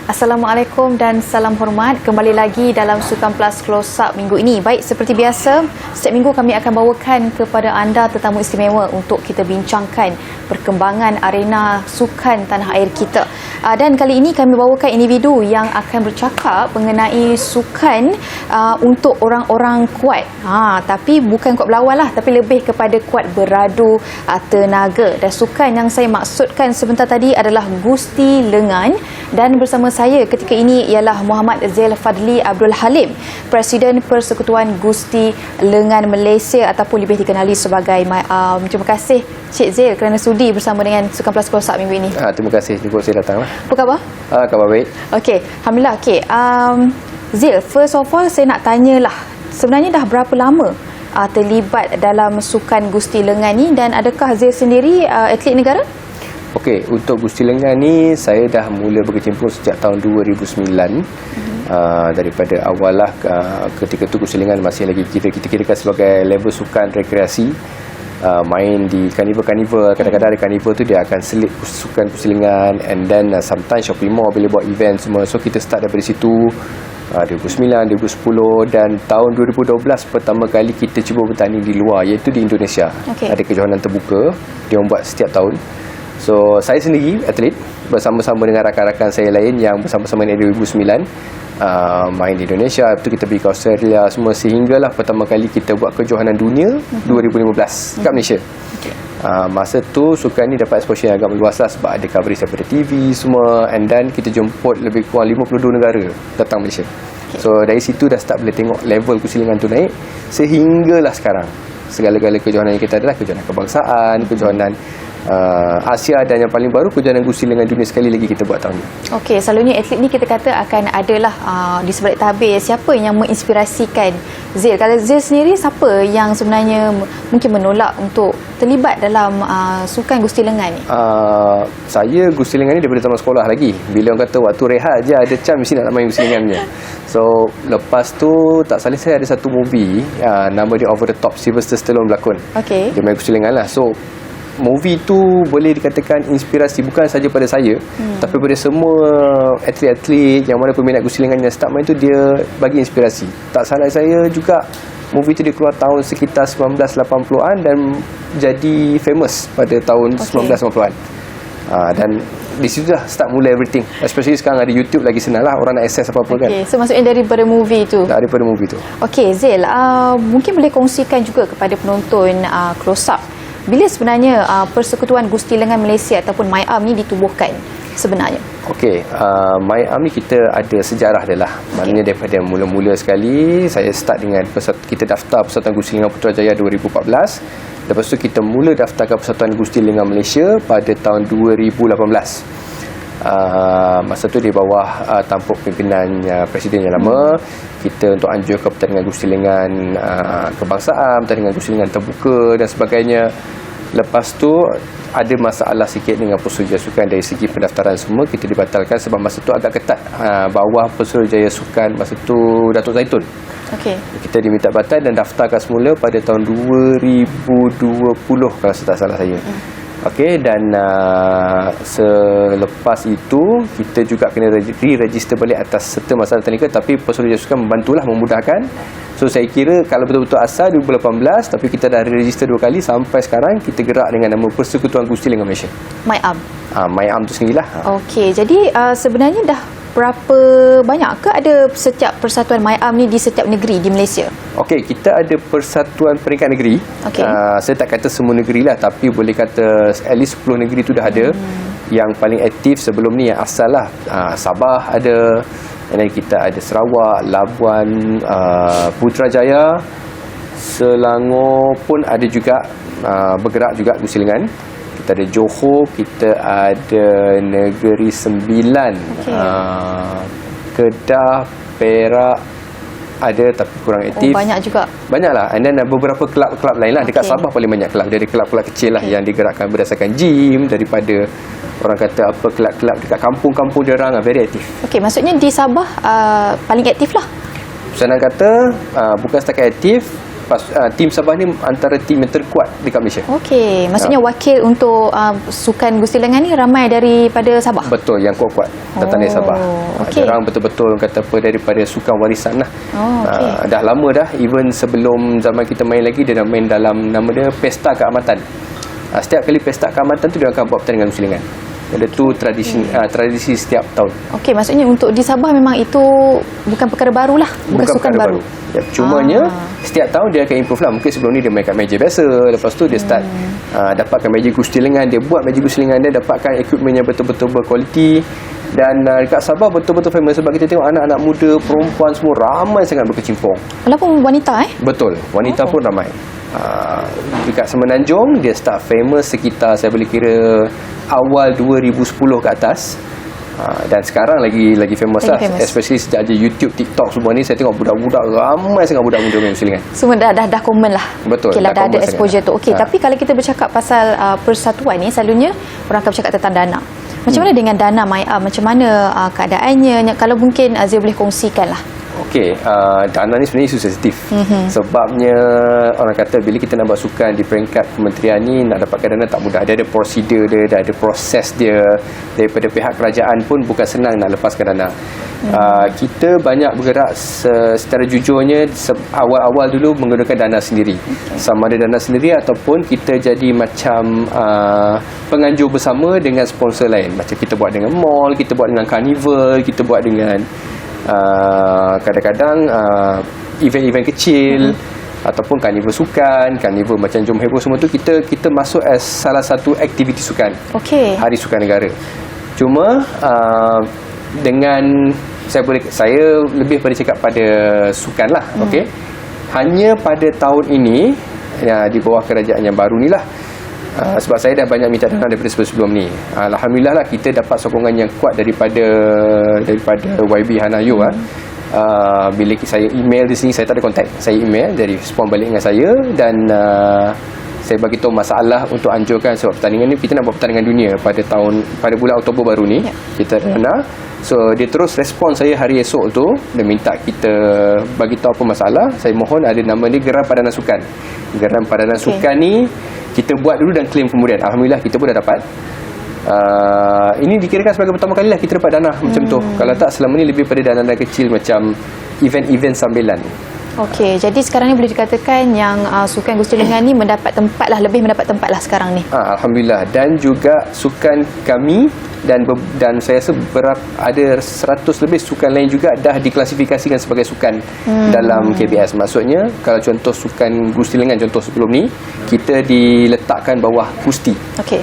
Assalamualaikum dan salam hormat. Kembali lagi dalam Sukan Plus Close Up minggu ini. Baik, seperti biasa, setiap minggu kami akan bawakan kepada anda tetamu istimewa untuk kita bincangkan perkembangan arena sukan tanah air kita. Dan kali ini kami bawakan individu yang akan bercakap mengenai sukan untuk orang-orang kuat. Tapi bukan kuat berlawan lah, tapi lebih kepada kuat beradu tenaga. Dan sukan yang saya maksudkan sebentar tadi adalah Gusti Lengan, dan bersama saya ketika ini ialah Muhammad Zail Fadli Abdul Halim, Presiden Persekutuan Gusti Lengan Malaysia ataupun lebih dikenali sebagai terima kasih Cik Zail kerana sudi bersama dengan Sukan Plus Close Up minggu ini. Terima kasih juga saya datang lah. Apa khabar? Khabar baik. Okey, alhamdulillah. Okey, Zail, first of all saya nak tanyalah, sebenarnya dah berapa lama terlibat dalam sukan Gusti Lengan ni, dan adakah Zail sendiri atlet negara? Okey, untuk Gusti Lengan ni saya dah mula berkecimpung sejak tahun 2009. Daripada awal lah, ketika tu Gusti Lengan masih lagi kita kirakan sebagai level sukan rekreasi. Main di carnival, kadang-kadang ada carnival tu dia akan selip sukan Gusti Lengan, and then sometimes shopping mall bila buat event semua. So kita start daripada situ 2009, 2010, dan tahun 2012 pertama kali kita cuba bertanding di luar, iaitu di Indonesia. Ada kejohanan terbuka dia buat setiap tahun. So saya sendiri atlet bersama-sama dengan rakan-rakan saya lain yang bersama-sama di 2009 main di Indonesia. Lepas tu kita pergi ke Australia semua, sehinggalah pertama kali kita buat kejohanan dunia 2015 kat Malaysia. Masa tu sukan ni dapat exposure yang agak meluas lah, sebab ada coverage daripada TV semua, and then kita jemput lebih kurang 52 negara datang Malaysia. So dari situ dah start boleh tengok level Gusti Lengan tu naik, sehinggalah sekarang segala-gala kejohanan yang kita ada lah, kejohanan kebangsaan, kejohanan Asia, dan yang paling baru kejohanan Gusti Lengan dunia sekali lagi kita buat tahun ni. Okey, selalunya atlet ni kita kata akan adalah di sebalik tabir siapa yang menginspirasikan Zail. Kalau Zail sendiri, siapa yang sebenarnya mungkin menolak untuk terlibat dalam sukan Gusti Lengan ni? Saya Gusti Lengan ni daripada zaman sekolah lagi. Bila orang kata waktu rehat je ada chance mesti nak main Gusti Lengan punya. So lepas tu tak salah saya ada satu movie nama dia Over the Top, Sylvester Stallone berlakon. Dia main Gusti Lengan lah. So movie tu boleh dikatakan inspirasi bukan saja pada saya, tapi pada semua atlet-atlet yang mana peminat Gusti Lengan yang start main tu, dia bagi inspirasi. Tak salah saya juga movie tu dia keluar tahun sekitar 1980-an dan jadi famous pada tahun 1990-an. Dan di situ dah start mula everything. Especially sekarang ada YouTube, lagi senang lah orang nak access apa-apa kan. So maksudnya daripada movie tu? Daripada movie tu. Okey Zail, mungkin boleh kongsikan juga kepada penonton Close Up, bila sebenarnya Persekutuan Gusti Lengan Malaysia ataupun MyArm ni ditubuhkan sebenarnya? Okey, MyArm ni kita ada sejarah dia lah. Maknanya daripada mula-mula sekali saya start dengan kita daftar Persatuan Gusti Lengan Putrajaya 2014. Lepas tu kita mula daftarkan Persatuan Gusti Lengan Malaysia pada tahun 2018. Masa tu di bawah tampuk pimpinan Presiden yang lama, kita untuk anjur ke pertandingan Gusti Lengan kebangsaan, pertandingan Gusti Lengan terbuka dan sebagainya. Lepas tu ada masalah sikit dengan Pesuruhjaya Sukan dari segi pendaftaran semua, kita dibatalkan sebab masa tu agak ketat. Bawah Pesuruhjaya Sukan masa tu Datuk Zaitun. Kita diminta batal dan daftarkan semula pada tahun 2020 kalau tak salah saya. Dan selepas itu kita juga kena re-register balik atas serta masalah teknikal, tapi Pesuruhjaya Sukan membantulah, memudahkan. So saya kira kalau betul-betul asal 2018, tapi kita dah re-register 2 kali, sampai sekarang kita gerak dengan nama Persekutuan Gusti Lengan Malaysia, MyArm. MyArm tu sendirilah. Okey, jadi sebenarnya dah berapa banyak ke ada setiap persatuan MyArm ni di setiap negeri di Malaysia? Okey, kita ada persatuan peringkat negeri. Saya tak kata semua negeri lah, tapi boleh kata at least 10 negeri tu dah ada. Yang paling aktif sebelum ni yang asal lah, Sabah ada, dan kita ada Sarawak, Labuan, Putrajaya, Selangor pun ada juga bergerak juga Gusti Lengan. Kita ada Johor, kita ada Negeri Sembilan, Kedah, Perak ada tapi kurang aktif. Banyak juga. Banyaklah. And then beberapa kelab-kelab lain lah. Dekat Sabah paling banyak kelab. Dia ada kelab-kelab kecil lah yang digerakkan berdasarkan gym, daripada orang kata apa, kelab-kelab dekat kampung-kampung dia orang very aktif. Maksudnya di Sabah paling aktif lah. Senang kata bukan setakat aktif, tim Sabah ni antara tim yang terkuat dekat Malaysia. Okey, maksudnya wakil untuk sukan Gusti Lengan ni ramai daripada Sabah. Betul, yang kuat-kuat datang dari Sabah. okey. Diorang betul-betul kata apa daripada sukan warisan lah. Okey. Dah lama dah, even sebelum zaman kita main lagi, dia dah main dalam nama dia Pesta Keamatan. Setiap kali Pesta Keamatan tu dia akan buat pertandingan Gusti Lengan. Ada tu tradisi setiap tahun. Okey, maksudnya untuk di Sabah memang itu bukan perkara baru lah, bukan sukan perkara baru. Ya, cumanya setiap tahun dia akan improve lah. Mungkin sebelum ni dia main kat meja biasa, lepas tu dia start dapatkan meja Gusti Lengan, dia buat meja Gusti Lengan, dia dapatkan equipment yang betul-betul berkualiti. Dan dekat Sabah betul-betul famous sebab kita tengok anak-anak muda, perempuan semua ramai sangat berkecimpung. Walaupun wanita Betul, wanita pun ramai. Dekat Semenanjung dia start famous sekitar saya boleh kira awal 2010 ke atas. Dan sekarang lagi famous lah, especially sejak ada YouTube, TikTok semua ni. Saya tengok budak-budak ramai sangat budak muda main Gusti Lengan. semua dah common lah. Betul, Okey lah, dah ada common exposure sangat. tu. Okey, tapi kalau kita bercakap pasal persatuan ni, selalunya orang akan bercakap tentang dana. Macam mana dengan dana MyUp? Macam mana keadaannya? Kalau mungkin Azil boleh kongsikan lah. Okey, dana ni sebenarnya isu sensitif. Sebabnya orang kata bila kita nak buat sukan di peringkat kementerian ni, nak dapatkan dana tak mudah. Dia ada prosedur dia, dia ada proses dia. Daripada pihak kerajaan pun bukan senang nak lepaskan dana. Kita banyak bergerak secara jujurnya awal-awal dulu menggunakan dana sendiri. Sama ada dana sendiri ataupun kita jadi macam penganjur bersama dengan sponsor lain. Macam kita buat dengan mall, kita buat dengan carnival, kita buat dengan kadang-kadang event-event kecil ataupun karnival sukan, karnival macam Jom Heboh semua tu kita masuk as salah satu aktiviti sukan. Okey. Hari Sukan Negara. Cuma dengan saya lebih pada cakap pada sukan lah. Okey. Hanya pada tahun ini di bawah kerajaan yang baru ni lah, sebab saya dah banyak minta dana daripada sebelum ni. Alhamdulillah lah kita dapat sokongan yang kuat daripada YB Hanayo. Bila saya email di sini, saya tak ada kontak. Saya email, dia respon balik dengan saya dan saya bagi tahu masalah untuk anjurkan sebab pertandingan ni kita nak buat pertandingan dunia pada bulan Oktober baru ni. Kita dana. So dia terus respon saya hari esok tu, dia minta kita bagi tahu apa masalah. Saya mohon ada nama dia Geran Padanan Sukan. Geran Padanan Sukan ni kita buat dulu dan claim kemudian. Alhamdulillah kita pun dah dapat. Ini dikirakan sebagai pertama kali lah kita dapat dana macam tu. Kalau tak selama ni lebih pada dana kecil macam event-event sambilan. Okey, jadi sekarang ni boleh dikatakan yang sukan Gusti Lengan ni lebih mendapat tempat lah sekarang ni. Alhamdulillah. Dan juga sukan kami dan saya rasa ada 100 lebih sukan lain juga dah diklasifikasikan sebagai sukan dalam KBS. Maksudnya kalau contoh sukan Gusti Lengan contoh sebelum ni kita diletakkan bawah kusti. Okey.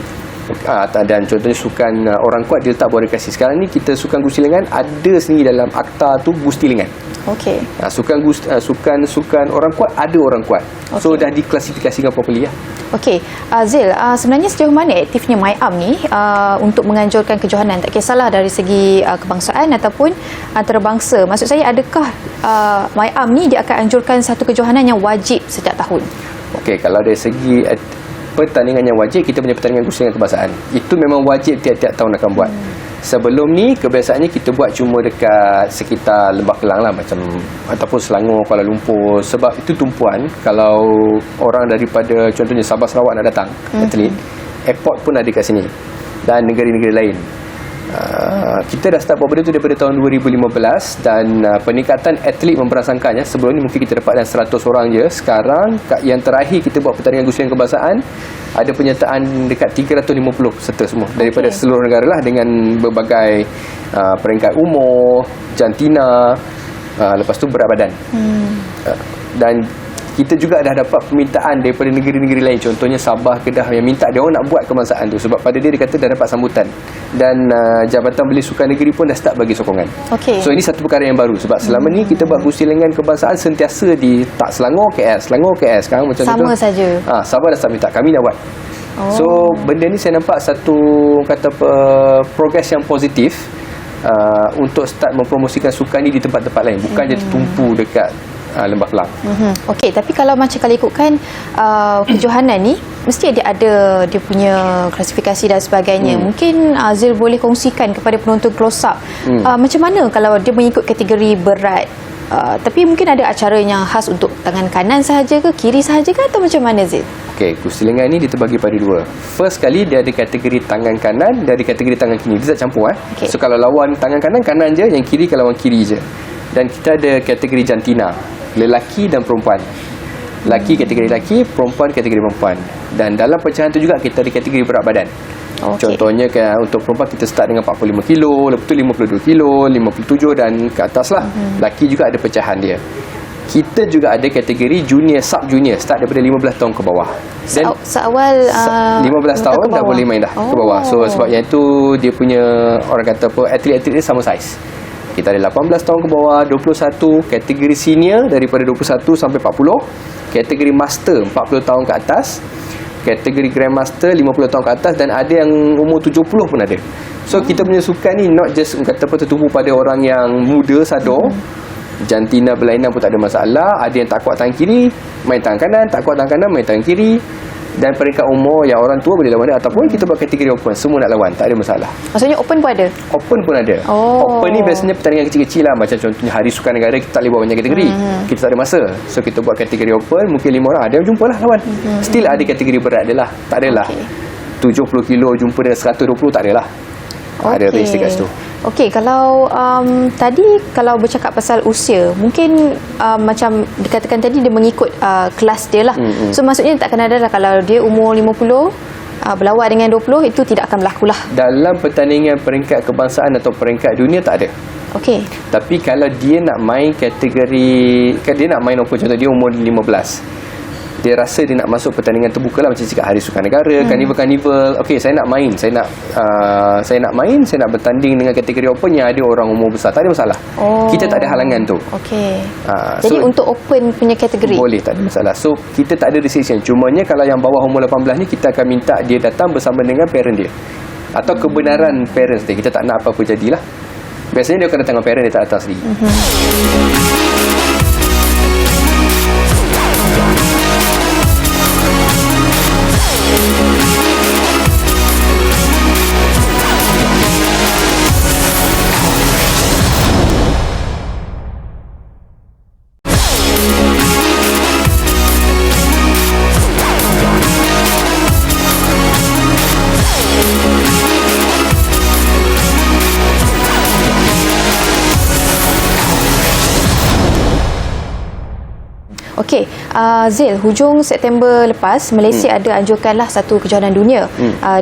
Dan contohnya sukan orang kuat dia letak bawah rekreasi. Sekarang ni kita sukan Gusti Lengan ada sendiri dalam akta tu Gusti Lengan. Okey. Sukan orang kuat ada orang kuat. So dah diklasifikasikan properly lah. Okey, Zil, sebenarnya sejauh mana aktifnya MyUp ni untuk menganjurkan kejohanan, tak kisahlah dari segi kebangsaan ataupun antarabangsa. Maksud saya, adakah MyUp ni dia akan anjurkan satu kejohanan yang wajib setiap tahun? Okey, kalau dari segi pertandingan yang wajib, kita punya pertandingan Gusti Lengan kebangsaan. Itu memang wajib tiap-tiap tahun akan buat. Sebelum ni kebiasaannya kita buat cuma dekat sekitar Lembah Kelang lah, macam ataupun Selangor, Kuala Lumpur, sebab itu tumpuan. Kalau orang daripada contohnya Sabah Sarawak nak datang atlet, airport pun ada kat sini dan negara-negara lain. Kita dah start buat benda tu daripada tahun 2015 dan peningkatan atlet memperangsangkannya. Sebelum ni mungkin kita dapat 100 orang je. Sekarang yang terakhir kita buat pertandingan Gusti Lengan kebangsaan ada penyertaan dekat 350 peserta semua daripada seluruh negara lah, dengan berbagai peringkat umur, jantina, lepas tu berat badan. Dan kita juga dah dapat permintaan daripada negeri-negeri lain, contohnya Sabah, Kedah, yang minta dia orang nak buat kebangsaan tu sebab pada dia kata dah dapat sambutan dan Jabatan Belia Sukan Negeri pun dah start bagi sokongan. So ini satu perkara yang baru sebab selama ni kita buat Gusti Lengan kebangsaan sentiasa di tak Selangor KS, sekarang macam sama saja. Sabah dah start minta, kami nak buat. So benda ni saya nampak satu progres yang positif untuk start mempromosikan sukan ni di tempat-tempat lain, bukan je tertumpu dekat Lembah Kelang. Okey, tapi kalau macam kalau ikutkan kejohanan ni mesti dia ada dia punya klasifikasi dan sebagainya. Mungkin Azil boleh kongsikan kepada penonton close up macam mana kalau dia mengikut kategori berat Tapi mungkin ada acara yang khas untuk tangan kanan sahaja ke, kiri sahaja ke, atau macam mana Zil? Okey, gustilingan ni dia terbagi pada dua. First kali dia ada kategori tangan kanan, dia ada kategori tangan kiri. Dia tak campur Okey. So kalau lawan tangan kanan je, yang kiri kalau lawan kiri je. Dan kita ada kategori jantina, lelaki dan perempuan. Lelaki kategori lelaki, perempuan kategori perempuan. Dan dalam pecahan tu juga kita ada kategori berat badan. Contohnya untuk perempuan kita start dengan 45 kilo, lepas tu 52 kilo, 57 dan ke atas lah. Lelaki juga ada pecahan dia. Kita juga ada kategori junior, sub junior, start daripada 15 tahun ke bawah. Dan seawal 15 tahun dah boleh main dah ke bawah. So sebab yang itu dia punya, orang kata apa, atlet-atlet dia sama saiz. Kita ada 18 tahun ke bawah, 21, kategori senior daripada 21 sampai 40, kategori master 40 tahun ke atas, kategori grandmaster 50 tahun ke atas, dan ada yang umur 70 pun ada. So kita punya sukan ni not just kata apa tertumpu pada orang yang muda sadar. Jantina berlainan pun tak ada masalah. Ada yang tak kuat tangan kiri, main tangan kanan, tak kuat tangan kanan, main tangan kiri. Dan peringkat umur yang orang tua boleh lawan dia, ataupun kita buat kategori open, semua nak lawan, tak ada masalah. Maksudnya open pun ada? Open pun ada. Open ni biasanya pertandingan kecil-kecil lah. Macam contohnya Hari Sukan Negara, kita tak boleh buat banyak kategori. Kita tak ada masa. So kita buat kategori open, mungkin 5 orang, ada yang jumpa lah lawan. Still ada kategori berat dia lah. Tak adalah 70 kilo jumpa dengan 120, tak adalah. Ada race dekat situ. Okey, kalau tadi kalau bercakap pasal usia, mungkin macam dikatakan tadi dia mengikut kelas dia lah. So maksudnya takkan ada lah kalau dia umur 50 berlawan dengan 20, itu tidak akan berlaku lah. Dalam pertandingan peringkat kebangsaan atau peringkat dunia tak ada. Okey. Tapi kalau dia nak main kategori, dia nak main open, contoh dia umur 15, dia rasa dia nak masuk pertandingan terbuka lah, macam cakap Hari Sukan Negara, Carnival. Okey, saya nak main, saya nak bertanding dengan kategori open yang ada orang umur besar, tak ada masalah. Kita tak ada halangan tu. Okey. Jadi untuk open punya kategori boleh, tak ada masalah. So kita tak ada restriction. Cumanya kalau yang bawah umur 18 ni, kita akan minta dia datang bersama dengan parent dia, atau kebenaran parents dia. Kita tak nak apa-apa jadilah. Biasanya dia akan datang dengan parent, dia tak datang sendiri. Okey, Zil, hujung September lepas Malaysia ada anjurkanlah satu kejohanan dunia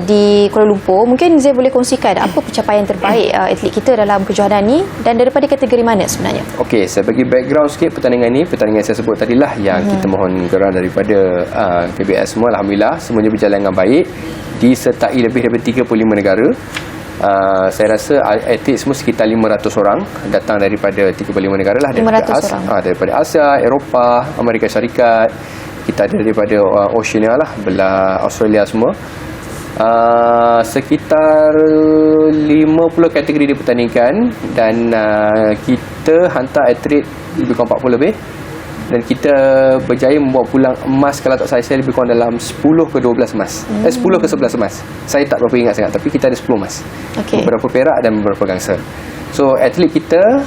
di Kuala Lumpur. Mungkin Zil boleh kongsikan apa pencapaian terbaik atlet kita dalam kejohanan ni, dan daripada kategori mana sebenarnya? Okey, saya bagi background sikit pertandingan ni. Pertandingan saya sebut tadilah yang kita mohon geran daripada KBS semua. Alhamdulillah semuanya berjalan dengan baik, disertai lebih daripada 35 negara. Saya rasa atlet semua sekitar 500 orang datang daripada 35 negara lah, daripada Asia, Eropah, Amerika Syarikat. Kita ada daripada Oceania lah, belah Australia semua. Sekitar 50 kategori dipertandingkan, dan kita hantar atlet lebih kurang 40 lebih, dan kita berjaya membawa pulang emas, kalau tak saya lebih kurang dalam 10 ke 12 emas. 10 ke 11 emas. Saya tak berapa ingat sangat, tapi kita ada 10 emas. Beberapa perak dan beberapa gangsa. So atlet kita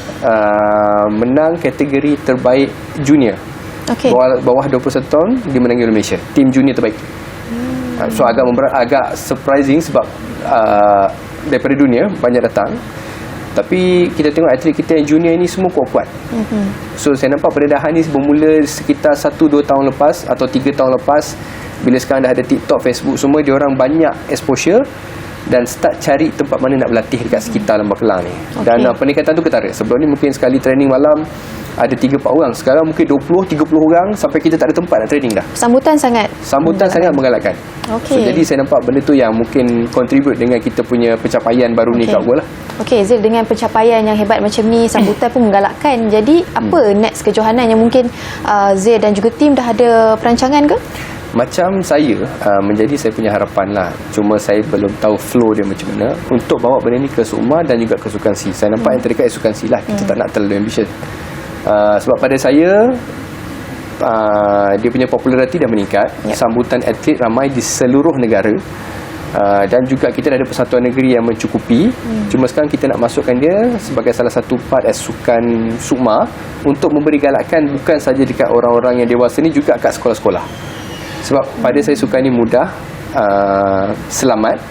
menang kategori terbaik junior. Bawah 21 tahun dimenangi oleh Malaysia, tim junior terbaik. So agak surprising sebab daripada dunia banyak datang. Tapi kita tengok atlet kita yang junior ni semua kuat-kuat. So saya nampak perdedahan ni bermula sekitar 1-2 tahun lepas atau 3 tahun lepas. Bila sekarang dah ada TikTok, Facebook semua, diorang banyak exposure dan start cari tempat mana nak berlatih dekat sekitar Lembah Kelang ni. Dan peningkatan tu ketara. Sebelum ni mungkin sekali training malam ada 3-4 orang, sekarang mungkin 20-30 orang, sampai kita tak ada tempat nak training dah. Sambutan sangat menggalakkan. So jadi saya nampak benda tu yang mungkin contribute dengan kita punya pencapaian baru ni kat gua lah. Okey Zil, dengan pencapaian yang hebat macam ni, sambutan pun menggalakkan. Jadi apa next kejohanan yang mungkin Zil dan juga tim dah ada perancangan ke? Macam saya, menjadi saya punya harapan lah. Cuma saya belum tahu flow dia macam mana untuk bawa benda ni ke Sukma dan juga ke Sukan C. Saya nampak yang terdekat Sukan C lah. Kita tak nak terlalu ambitious. Sebab pada saya, dia punya populariti dah meningkat. Sambutan atlet ramai di seluruh negara. Dan juga kita dah ada persatuan negeri yang mencukupi. Cuma sekarang kita nak masukkan dia sebagai salah satu part as sukan SUKMA untuk memberi galakan bukan saja dekat orang-orang yang dewasa ni, juga kat sekolah-sekolah. Sebab pada saya sukan ni mudah, selamat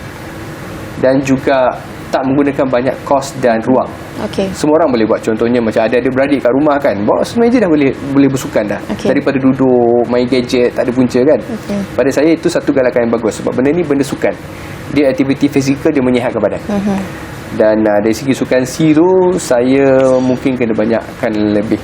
dan juga tak menggunakan banyak kos dan ruang. Semua orang boleh buat. Contohnya macam ada beradik kat rumah kan, bawa semeja dah boleh bersukan dah. Daripada duduk main gadget tak ada punca kan. Pada saya itu satu galakan yang bagus, sebab benda ni benda sukan, dia aktiviti fizikal, dia menyihatkan badan. Dan dari segi sukan C tu, saya mungkin kena banyakkan lebih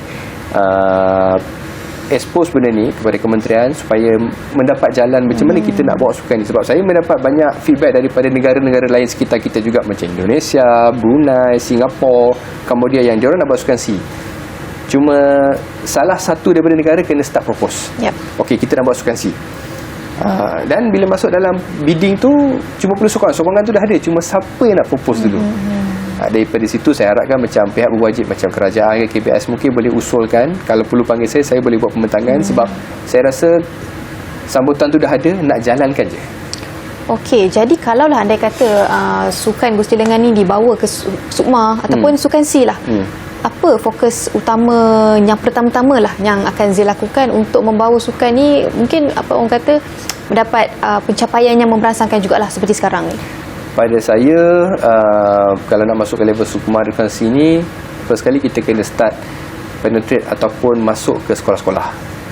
expose benda ni kepada kementerian supaya mendapat jalan macam mana kita nak bawa sukan ni. Sebab saya mendapat banyak feedback daripada negara-negara lain sekitar kita juga, macam Indonesia, Brunei, Singapura, Cambodia, yang diorang nak bawa sukan C. Cuma salah satu daripada negara kena start propose. Okey, kita nak bawa sukan C. Dan bila masuk dalam bidding tu, cuma perlu sokongan tu dah ada, cuma siapa yang nak propose dulu. Daripada situ saya harapkan macam pihak berwajib macam kerajaan ke KBS mungkin boleh usulkan, kalau perlu panggil saya boleh buat pembentangan. Sebab saya rasa sambutan tu dah ada, nak jalankan je. Okey, jadi kalaulah andai kata sukan Gusti Lengan ni dibawa ke SUKMA ataupun sukan C lah, apa fokus utama yang pertama-tama lah yang akan Zee lakukan untuk membawa sukan ni, mungkin apa orang kata, mendapat pencapaian yang memberangsangkan jugalah seperti sekarang ni? Pada saya, kalau nak masuk ke level SUKMA dekat sini, first kali kita kena start penetrate ataupun masuk ke sekolah-sekolah.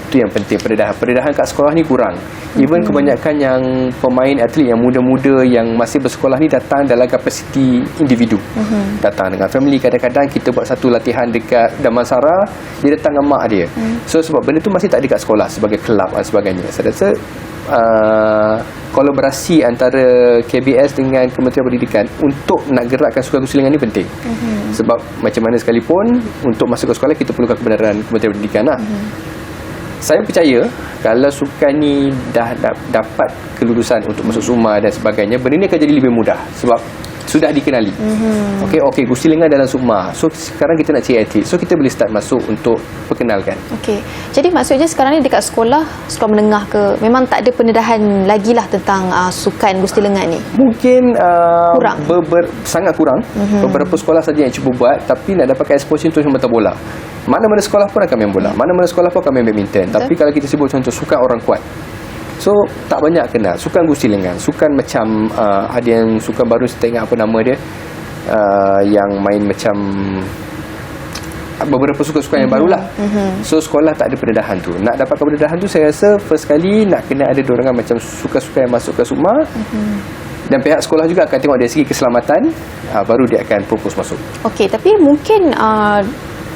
Itu yang penting. Pendedahan kat sekolah ni kurang. Even kebanyakan yang pemain atlet yang muda-muda yang masih bersekolah ni datang dalam kapasiti individu. Datang dengan family. Kadang-kadang kita buat satu latihan dekat Damansara, dia datang dengan mak dia. So sebab benda tu masih tak ada kat sekolah sebagai kelab dan sebagainya. Saya rasa kolaborasi antara KBS dengan Kementerian Pendidikan untuk nak gerakkan sukan Gusti Lengan ni penting. Sebab macam mana sekalipun untuk masuk ke sekolah kita perlukan kebenaran Kementerian Pendidikan lah. Saya percaya kalau sukan ni dah dapat kelulusan untuk masuk SUKMA dan sebagainya, benda ni akan jadi lebih mudah sebab sudah dikenali. Okey, Gusti Lengan dalam SUKMA. So sekarang kita nak cari atlet. So kita boleh start masuk untuk perkenalkan. Okey. Jadi maksudnya sekarang ni dekat sekolah menengah ke, memang tak ada pendedahan lagi lah tentang sukan Gusti Lengan ni? Mungkin kurang. Sangat kurang. Beberapa sekolah saja yang cuba buat, tapi nak dapatkan exposure tu cuma mata bola. Mana-mana sekolah pun akan main bola, mana-mana sekolah pun akan main badminton. Tapi kalau kita sebut contoh sukan orang kuat, so tak banyak kenal sukan Gusti Lengan. Sukan macam ada yang sukan baru, saya tak ingat apa nama dia, yang main macam beberapa sukan-sukan yang barulah. So sekolah tak ada pendedahan tu. Nak dapatkan pendedahan tu, saya rasa first kali nak kena ada dorongan macam sukan-sukan yang masuk ke SUKMA. Dan pihak sekolah juga akan tengok dari segi keselamatan, baru dia akan propose masuk. Okey, tapi mungkin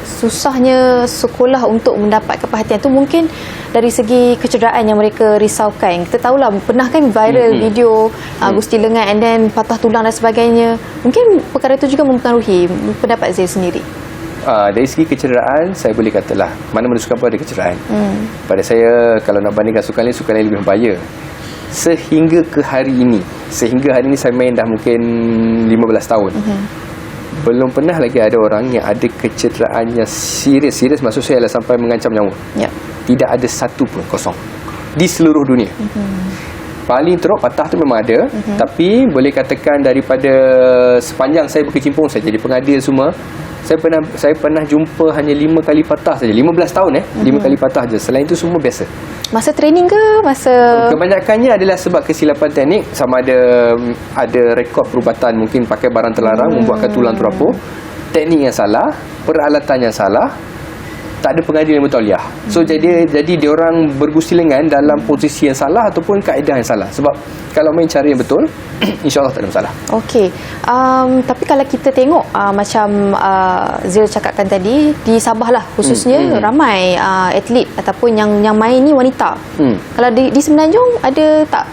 susahnya sekolah untuk mendapat keperhatian tu mungkin dari segi kecederaan yang mereka risaukan. Kita tahulah pernah kan viral video Gusti Lengan and then patah tulang dan sebagainya. Mungkin perkara itu juga mempengaruhi pendapat Zee sendiri. Dari segi kecederaan, saya boleh katalah mana-mana sukan pun ada kecederaan. Pada saya, kalau nak bandingkan sukan ni lebih berbahaya. Sehingga hari ini saya main dah mungkin 15 tahun. Belum pernah lagi ada orang yang ada kecederaan yang serius maksud saya adalah sampai mengancam nyawa. Tidak ada satu pun, kosong di seluruh dunia. Paling teruk patah tu memang ada, tapi boleh katakan daripada sepanjang saya berkecimpung, saya jadi pengadil semua, saya pernah jumpa hanya 5 kali patah saja. 15 tahun 5 kali patah je. Selain itu semua biasa. Masa training ke? Kebanyakannya adalah sebab kesilapan teknik, sama ada rekod perubatan, mungkin pakai barang terlarang membuatkan tulang terapur, teknik yang salah, peralatan yang salah, tak ada pengadil yang bertauliah. So jadi diorang bergusti lengan dalam posisi yang salah ataupun kaedah yang salah. Sebab kalau main cara yang betul, insya-Allah tak ada masalah. Okey. Tapi kalau kita tengok macam Zee cakapkan tadi, di Sabah lah khususnya ramai atlet ataupun yang main ni wanita. Kalau di Semenanjung ada tak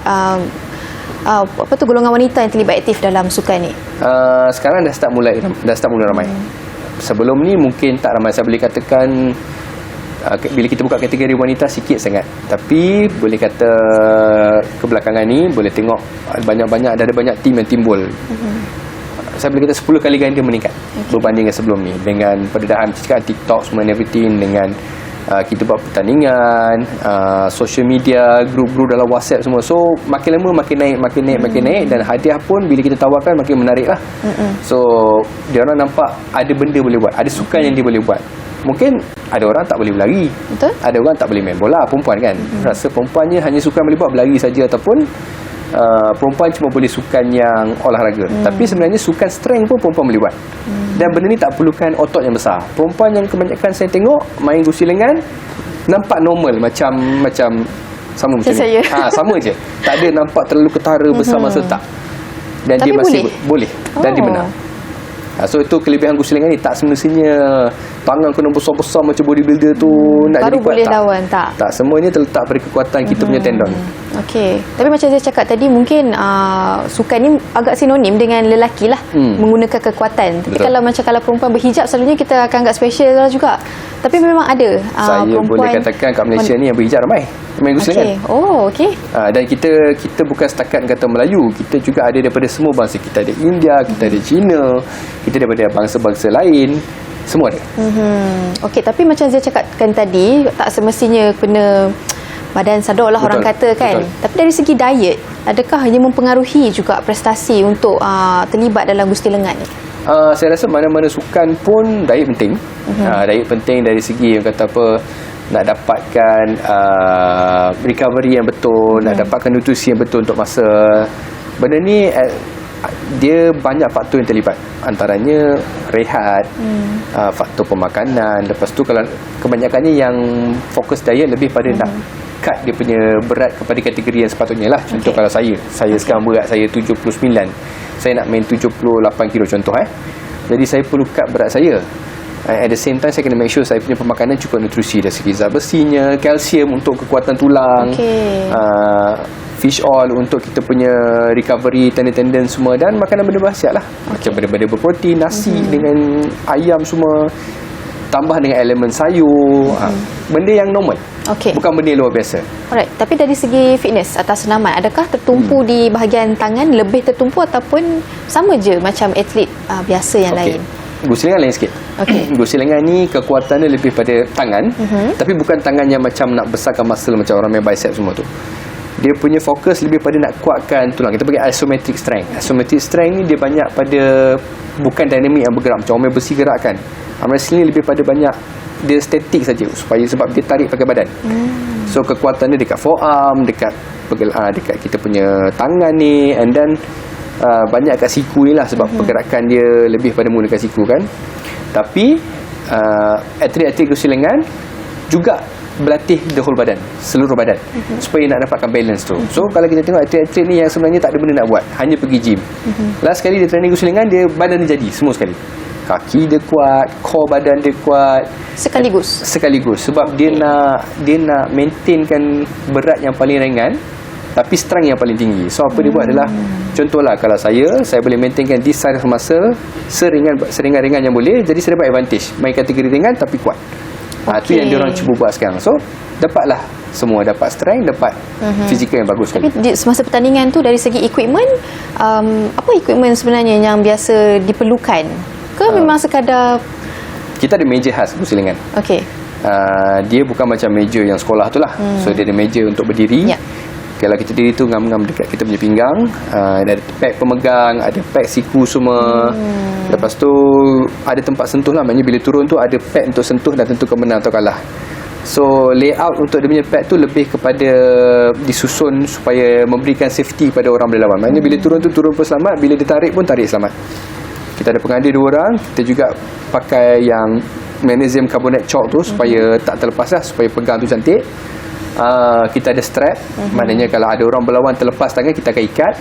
golongan wanita yang terlibat aktif dalam sukan ni? Sekarang dah start mula ramai. Sebelum ni mungkin tak ramai. Saya boleh katakan bila kita buka kategori wanita sikit sangat. Tapi boleh kata kebelakangan ni boleh tengok banyak-banyak, ada banyak tim yang timbul. Saya boleh kata 10 kali ganda meningkat berbanding dengan sebelum ni, dengan pendedahan cakap TikTok semua and everything, dengan kita buat pertandingan, social media, grup-grup dalam WhatsApp semua. So makin lama makin naik, dan hadiah pun bila kita tawarkan makin menarik lah. So dia orang nampak ada benda boleh buat, ada sukan yang dia boleh buat. Mungkin ada orang tak boleh berlari, Betul. ada orang tak boleh main bola, perempuan kan. Rasa perempuannya hanya sukan boleh buat berlari saja, ataupun perempuan cuma boleh sukan yang olahraga. Tapi sebenarnya sukan strength pun perempuan boleh buat. Dan benda ni tak perlukan otot yang besar. Perempuan yang kebanyakan saya tengok main gusi lengan nampak normal, macam sama macam Saya. ni. Sama je. Tak ada nampak terlalu ketara besar masa tak. Dan Tapi dia masih boleh. Dan dia Oh. menang. So itu kelebihan gusi lengan ni. Tak semestinya tangan kena besar-besar macam bodybuilder tu nak Baru jadi kuat. boleh Tak. lawan, tak? Tak, semuanya terletak pada kekuatan kita punya tendon. Okey. Tapi macam saya cakap tadi, mungkin sukan ni agak sinonim dengan lelaki lah, menggunakan kekuatan. Tapi Betul. kalau perempuan berhijab, selalunya kita akan anggap special lah juga. Tapi memang ada Saya boleh katakan kat Malaysia ni yang berhijab ramai main gusi lengan. Oh, okey. Dan kita bukan setakat kata Melayu, kita juga ada daripada semua bangsa. Kita ada India, kita ada Cina, kita daripada bangsa-bangsa lain, semua ada. Okey, tapi macam saya cakapkan tadi, tak semestinya kena badan sadar lah, Betul, orang kata kan. betul. Tapi dari segi diet, adakah ia mempengaruhi juga prestasi untuk terlibat dalam gusti lengan ni? Saya rasa mana-mana sukan pun diet penting. Diet penting dari segi yang kata apa, nak dapatkan recovery yang betul, nak dapatkan nutrisi yang betul untuk masa. Benda ni dia banyak faktor yang terlibat. Antaranya rehat, faktor pemakanan. Lepas tu kalau kebanyakannya yang fokus diet lebih pada nak cut dia punya berat kepada kategori yang sepatutnya lah. Contoh kalau saya sekarang berat saya 79, saya nak main 78 kilo contoh jadi saya perlu cut berat saya. At the same time saya kena make sure saya punya pemakanan cukup nutrisi dari segi zat besinya, kalsium untuk kekuatan tulang, fish oil untuk kita punya recovery tendon-tendon semua, dan makanan benda berkhasiat lah. Macam benda-benda berprotein, nasi dengan ayam semua, tambah dengan elemen sayur, benda yang normal. Bukan benda yang luar biasa. Alright, tapi dari segi fitness atau senaman, adakah tertumpu di bahagian tangan, lebih tertumpu ataupun sama je macam atlet biasa yang lain? Gusi lengan lain sikit. Gusi lengan ni kekuatannya lebih pada tangan, tapi bukan tangan yang macam nak besarkan muscle macam orang main bicep semua tu. Dia punya fokus lebih pada nak kuatkan tulang. Kita panggil isometric strength. Isometric strength ni dia banyak pada bukan dinamik yang bergerak macam orang main besi gerakkan. Wrestling ni lebih pada banyak dia statik saja, sebab dia tarik pakai badan. So kekuatan dia dekat forearm, dekat kita punya tangan ni, and then banyak kat siku ni lah, sebab pergerakan dia lebih pada menggunakan siku kan. Tapi atlet-atlet gusi lengan juga berlatih the whole badan, seluruh badan, supaya nak dapatkan balance tu. So kalau kita tengok atlet-atlet ni yang sebenarnya tak ada benda nak buat, hanya pergi gym. Last sekali dia training gusi lengan, dia badan dia jadi semua sekali. Kaki dia kuat, core badan dia kuat sekaligus. Sebab dia nak maintainkan berat yang paling ringan tapi strength yang paling tinggi. So apa dia buat adalah, contohlah kalau saya boleh maintainkan this size of muscle seringan-ringan yang boleh, jadi saya dapat advantage main kategori ringan tapi kuat. Itu yang diorang cuba buat sekarang. So dapatlah semua, dapat strength, dapat fizikal yang bagus. Tapi semasa pertandingan tu, dari segi equipment, apa equipment sebenarnya yang biasa diperlukan? Ke memang sekadar kita ada meja khas gusi lengan. Dia bukan macam meja yang sekolah tu lah. So dia ada meja untuk berdiri. Kalau kita diri tu ngam-ngam dekat kita punya pinggang, ada pad pemegang, ada pad siku semua. Lepas tu ada tempat sentuh lah, maknanya bila turun tu ada pad untuk sentuh dan tentukan menang atau kalah. So layout untuk dia punya pad tu lebih kepada disusun supaya memberikan safety pada orang berlawan. Maknanya bila turun tu turun pun selamat, bila dia tarik pun tarik selamat. Kita ada pengadil 2 orang, kita juga pakai yang magnesium carbonate chalk tu supaya tak terlepas lah, supaya pegang tu cantik. Kita ada strap, maknanya kalau ada orang berlawan terlepas tangan, kita akan ikat.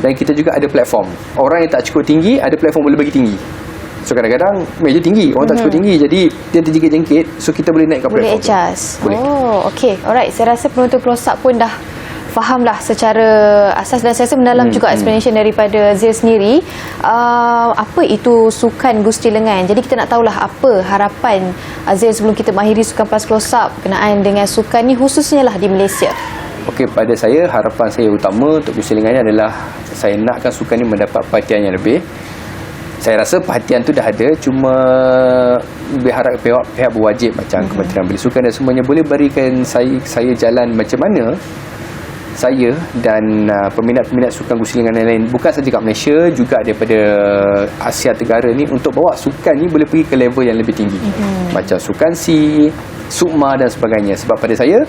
Dan kita juga ada platform. Orang yang tak cukup tinggi, ada platform boleh bagi tinggi. So kadang-kadang meja tinggi, orang tak cukup tinggi, jadi dia terjengkit-jengkit, so kita boleh naik ke platform. Boleh adjust. Boleh. Alright, saya rasa penonton close up pun dah fahamlah secara asas, dan saya rasa mendalam juga explanation daripada Zil sendiri. Apa itu sukan gusti lengan? Jadi kita nak tahulah apa harapan Zil sebelum kita mengakhiri Sukan Plus Close Up berkenaan dengan sukan ni, khususnya lah di Malaysia. Pada saya, harapan saya utama untuk gusti lengan ni adalah saya nakkan sukan ni mendapat perhatian yang lebih. saya rasa perhatian tu dah ada, cuma berharap pihak berwajib macam Kementerian Belia Sukan dan semuanya boleh berikan saya jalan macam mana saya dan peminat-peminat sukan gusilingan lain-lain, bukan saja kat Malaysia, juga daripada Asia Tenggara ni, untuk bawa sukan ni boleh pergi ke level yang lebih tinggi. Macam sukan C, Sukma dan sebagainya. Sebab pada saya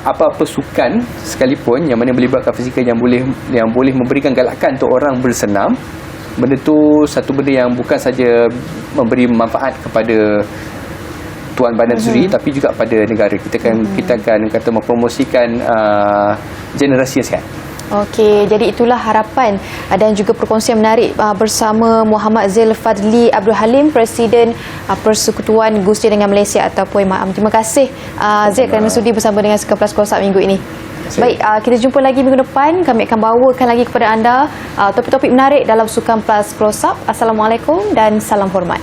apa-apa sukan sekalipun yang mana melibatkan fizikal, yang boleh memberikan galakan untuk orang bersenam, benda tu satu benda yang bukan saja memberi manfaat kepada tuan badan sendiri, tapi juga pada negara. Kita akan kata mempromosikan generasi yang sihat. Okey, jadi itulah harapan dan juga perkongsian menarik bersama Muhammad Zail Fadli Abdul Halim, Presiden Persekutuan Gusti dengan Malaysia ataupun MAAM. Terima kasih Zail kerana sudi bersama dengan Sukan Plus Close Up minggu ini. Baik, kita jumpa lagi minggu depan. Kami akan bawakan lagi kepada anda topik-topik menarik dalam Sukan Plus Close Up. Assalamualaikum dan salam hormat.